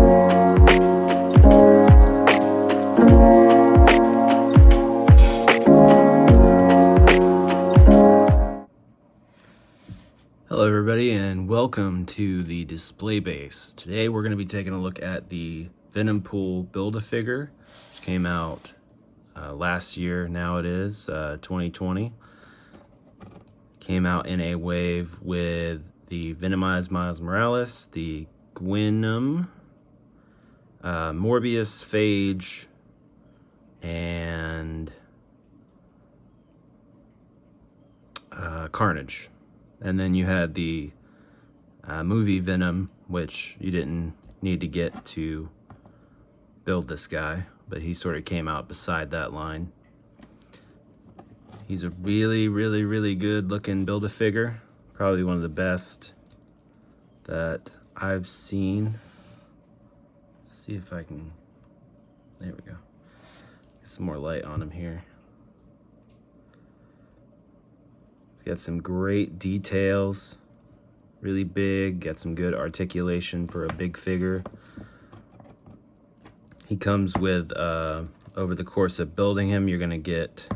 Hello everybody and welcome to the display base. Today we're going to be taking a look at the Venompool Build-A-Figure, which came out last year. Now it is 2020. Came out in a wave with the Venomized Miles Morales, the Gwenom, Morbius, Phage, and Carnage. And then you had the movie Venom, which you didn't need to get to build this guy, but he sort of came out beside that line. He's a really good looking Build-A-Figure. Probably one of the best that I've seen. Let's see if I can, there we go. Get some more light on him here. He's got some great details, really big, got some good articulation for a big figure. He comes with, over the course of building him, you're gonna get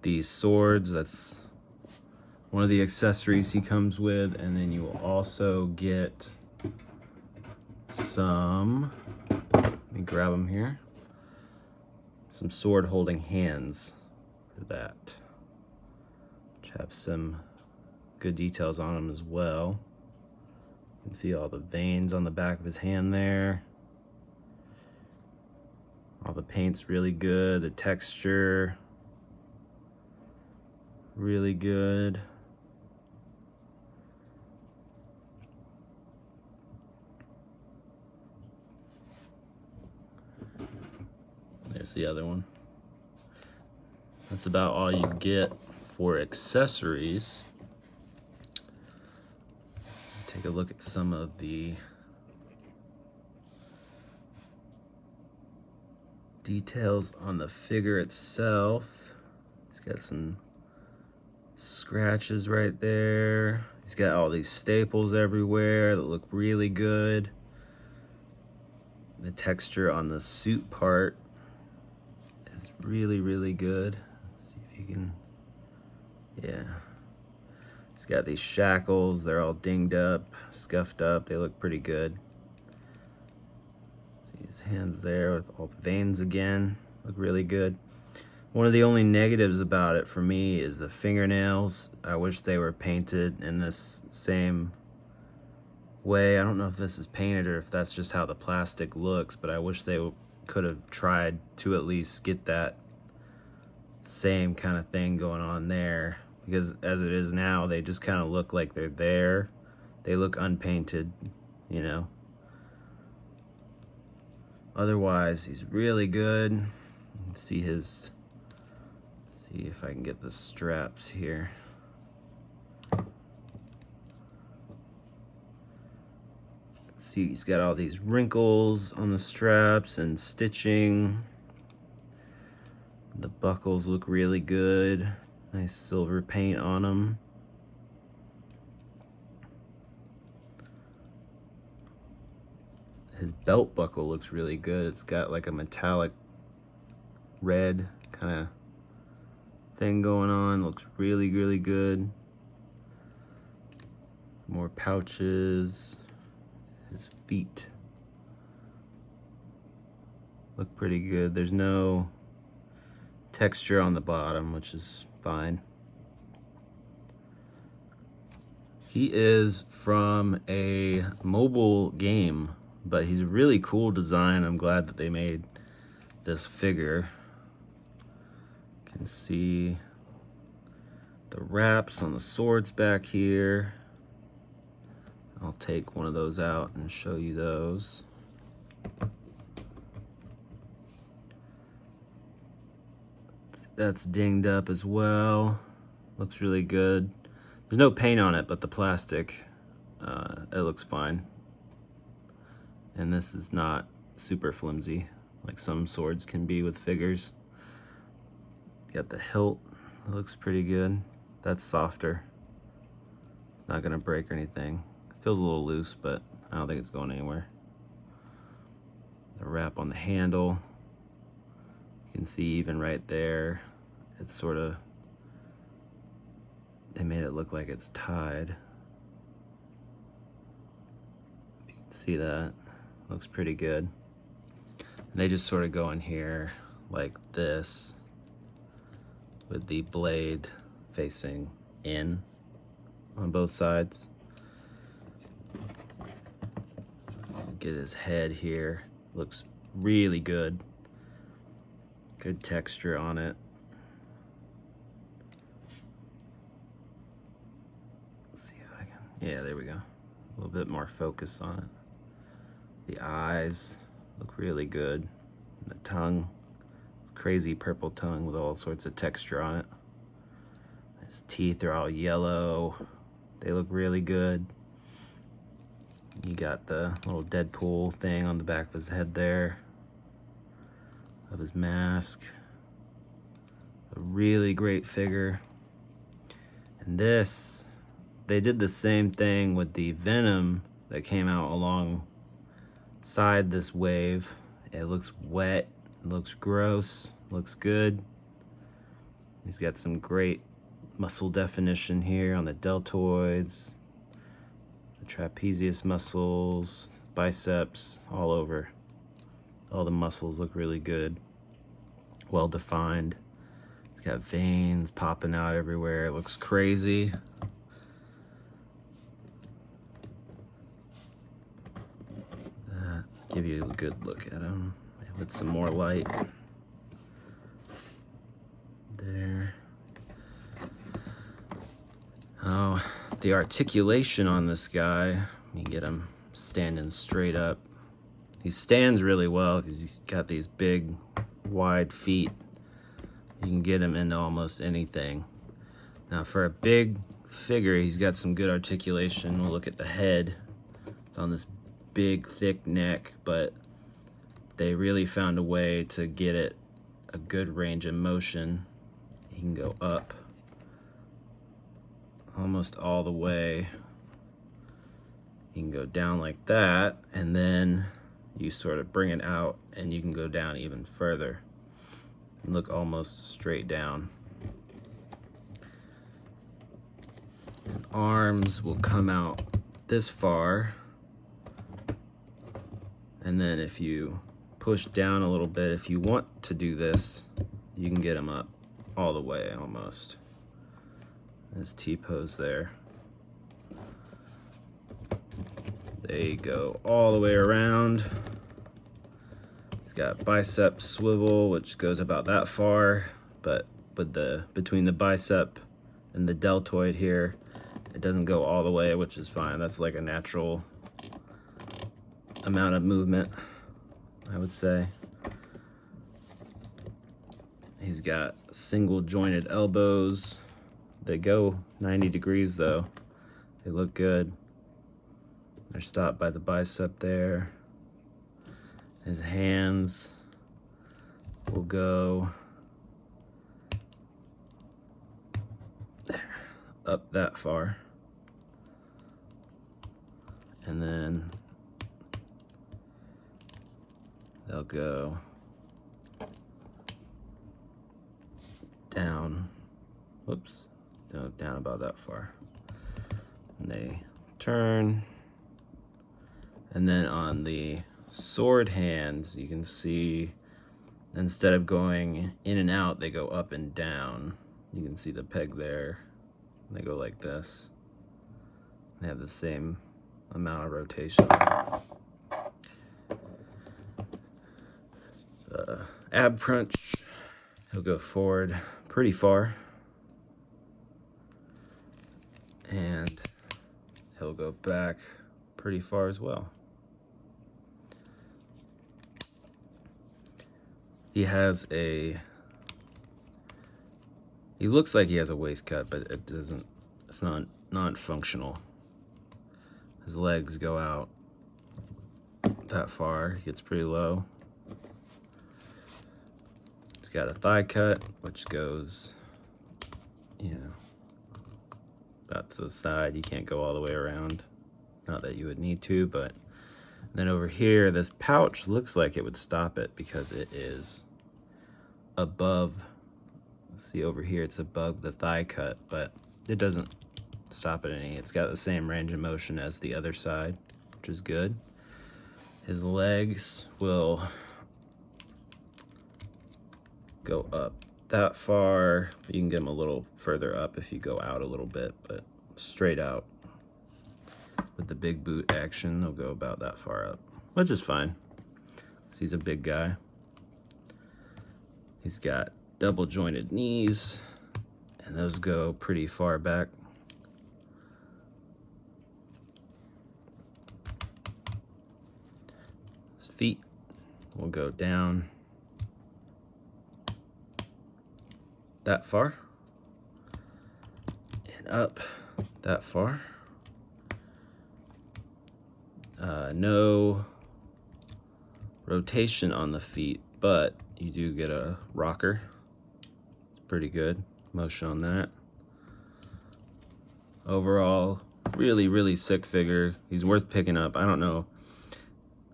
these swords. That's one of the accessories he comes with, and then you will also get some, let me grab them here, some sword holding hands for that. Have some good details on him as well. You can see all the veins on the back of his hand there. All the paint's really good. The texture, really good. There's the other one. That's about all you get for accessories. Take a look at some of the details on the figure itself. He's got some scratches right there. He's got all these staples everywhere that look really good. The texture on the suit part is really good. Let's see if you can, yeah. He's got these shackles. They're all dinged up, scuffed up. They look pretty good. See his hands there with all the veins again. Look really good. One of the only negatives about it for me is the fingernails. I wish they were painted in this same way. I don't know if this is painted or if that's just how the plastic looks, but I wish they could have tried to at least get that same kind of thing going on there, because as it is now, they just kind of look like they're there. They look unpainted, you know. Otherwise, he's really good. See his, see if I can get the straps here. See, he's got all these wrinkles on the straps and stitching. The buckles look really good. Nice silver paint on them. His belt buckle looks really good. It's got like a metallic red kind of thing going on. Looks really good. More pouches. His feet look pretty good. There's no texture on the bottom, which is fine. He is from a mobile game, but he's a really cool design. I'm glad that they made this figure. You can see the wraps on the swords back here. I'll take one of those out and show you those. That's dinged up as well. Looks really good. There's no paint on it, but the plastic, it looks fine. And this is not super flimsy like some swords can be with figures. Got the hilt, it looks pretty good. That's softer. It's not gonna break or anything. It feels a little loose, but I don't think it's going anywhere. The wrap on the handle. You can see even right there, it's sort of, they made it look like it's tied. You can see that, looks pretty good. And they just sort of go in here like this with the blade facing in on both sides. Get his head here, looks really good. Good texture on it. Let's see if I can, yeah, there we go. A little bit more focus on it. The eyes look really good. And the tongue, crazy purple tongue with all sorts of texture on it. His teeth are all yellow. They look really good. You got the little Deadpool thing on the back of his head there, of his mask. A really great figure. And this, they did the same thing with the Venom that came out alongside this wave. It looks wet, it looks gross, looks good. He's got some great muscle definition here on the deltoids, the trapezius muscles, biceps, all over. All the muscles look really good, well defined. It's got veins popping out everywhere. It looks crazy. Give you a good look at him with some more light. There. Oh, the articulation on this guy, let me get him standing straight up. He stands really well because he's got these big, wide feet. You can get him into almost anything. Now for a big figure, he's got some good articulation. We'll look at the head. It's on this big, thick neck, but they really found a way to get it a good range of motion. He can go up almost all the way. You can go down like that, and then you sort of bring it out and you can go down even further and look almost straight down. His arms will come out this far, and then if you push down a little bit, if you want to do this, you can get him up all the way almost. His T-pose there. They go all the way around. He's got bicep swivel, which goes about that far, but with between the bicep and the deltoid here, it doesn't go all the way, which is fine. That's like a natural amount of movement, I would say. He's got single jointed elbows. They go 90 degrees though. They look good. They're stopped by the bicep there. His hands will go there, up that far. And then they'll go down, whoops, no, down about that far. And they turn. And then on the sword hands, you can see instead of going in and out, they go up and down. You can see the peg there. They go like this. They have the same amount of rotation. Ab crunch, he'll go forward pretty far. And he'll go back pretty far as well. He looks like he has a waist cut, but it doesn't, it's not functional. His legs go out that far, he gets pretty low. He's got a thigh cut, which goes, about to the side. You can't go all the way around. Not that you would need to, but Then over here, this pouch looks like it would stop it because it is above, see over here, it's above the thigh cut, but it doesn't stop it any. It's got the same range of motion as the other side, which is good. His legs will go up that far. You can get him a little further up if you go out a little bit, but straight out with the big boot action, they'll go about that far up, which is fine because he's a big guy. He's got double jointed knees, and those go pretty far back. His feet will go down that far and up that far. No rotation on the feet, but you do get a rocker. It's pretty good motion on that. Overall, really sick figure. He's worth picking up. I don't know,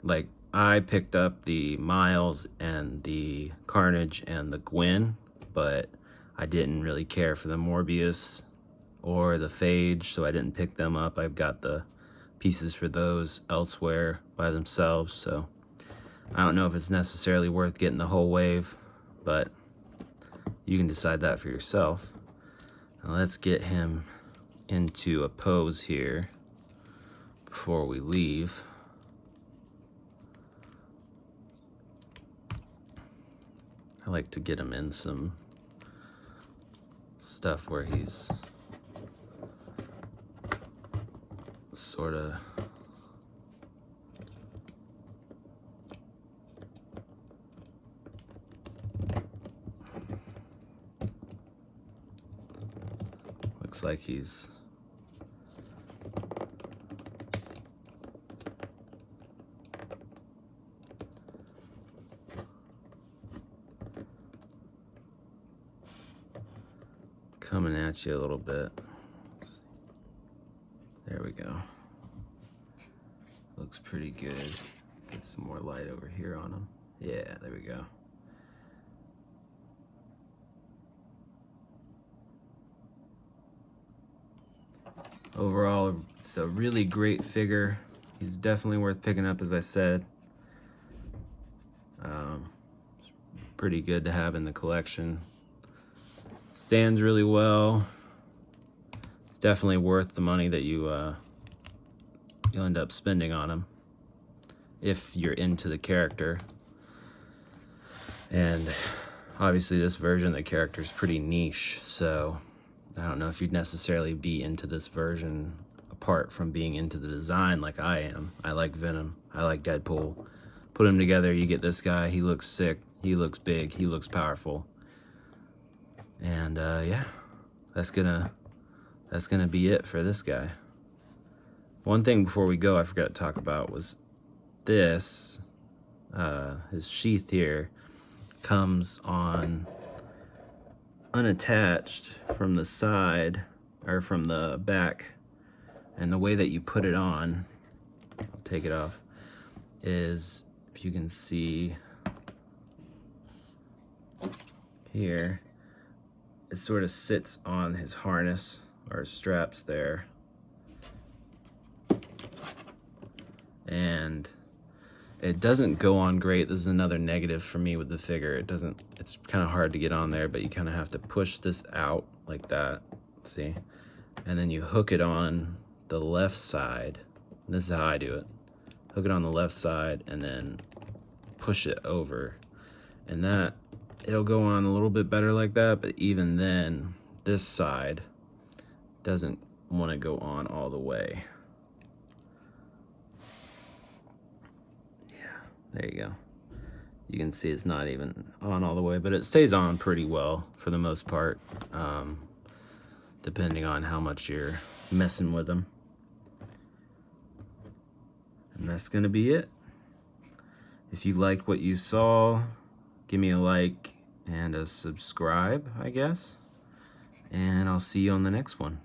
like, I picked up the Miles and the Carnage and the Gwen, but I didn't really care for the Morbius or the Phage, so I didn't pick them up. I've got the pieces for those elsewhere by themselves, so I don't know if it's necessarily worth getting the whole wave, but you can decide that for yourself. Now let's get him into a pose here before we leave. I like to get him in some stuff where he's sort of looks like he's coming at you a little bit. There we go. Looks pretty good. Get some more light over here on him. Yeah, there we go. Overall, it's a really great figure. He's definitely worth picking up, as I said. Pretty good to have in the collection. Stands really well. Definitely worth the money that you'll end up spending on him if you're into the character. And obviously this version of the character is pretty niche, so I don't know if you'd necessarily be into this version apart from being into the design like I am. I like Venom. I like Deadpool. Put them together, you get this guy. He looks sick. He looks big. He looks powerful. And yeah, that's gonna be it for this guy. One thing before we go I forgot to talk about was this. His sheath here comes on unattached from the side, or from the back, and the way that you put it on, I'll take it off, is, if you can see here, it sort of sits on his harness or straps there, and it doesn't go on great. This is another negative for me with the figure. It's kind of hard to get on there, but you kind of have to push this out like that, see? And then you hook it on the left side. And this is how I do it. Hook it on the left side and then push it over. And that, it'll go on a little bit better like that, but even then, this side doesn't want to go on all the way. There you go. You can see it's not even on all the way, but it stays on pretty well for the most part, depending on how much you're messing with them. And that's gonna be it. If you liked what you saw, give me a like and a subscribe, I guess. And I'll see you on the next one.